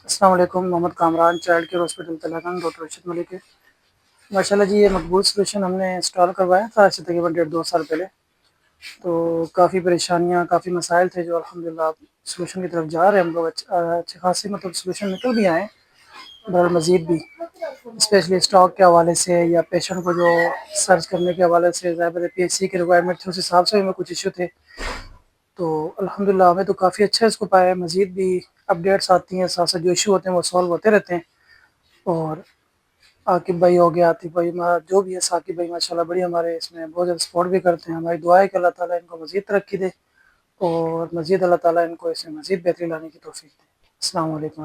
السلام علیکم، Muhammad Kamran child care hospital Telangana, doctor Arshad Malik ہے۔ ماشاءاللہ جی، یہ مقبول سلوشن ہم نے انسٹال کروایا تھا آج سے تقریباً 1.5-2 سال پہلے۔ تو کافی پریشانیاں، کافی مسائل تھے جو الحمدللہ اب سلوشن کی طرف جا رہے ہیں ہم لوگ، اچھے خاصی سلوشن نکل بھی آئے ہیں، بہرحال مزید بھی اسپیشلی اسٹاک کے حوالے سے یا پیشنٹ کو جو سرچ کرنے کے حوالے سے، ظاہر پی ایچ سی کی ریکوائرمنٹ تھی، اس حساب سے ہمیں کچھ ایشو تھے۔ تو الحمدللہ ہمیں تو کافی اچھا اس کو پایا ہے، مزید بھی اپڈیٹس آتی ہیں، ساتھ ساتھ جو ایشو ہوتے ہیں وہ سالو ہوتے رہتے ہیں۔ اور عاقب بھائی ہو گیا، عاطف بھائی، ہمارا جو بھی ہے، ثاقب بھائی ماشاءاللہ بڑی ہمارے اس میں بہت زیادہ سپورٹ بھی کرتے ہیں۔ ہماری دعا ہے کہ اللہ تعالیٰ ان کو مزید ترقی دے اور مزید اللہ تعالیٰ ان کو اس میں مزید بہتری لانے کی توفیق دے۔ السلام علیکم۔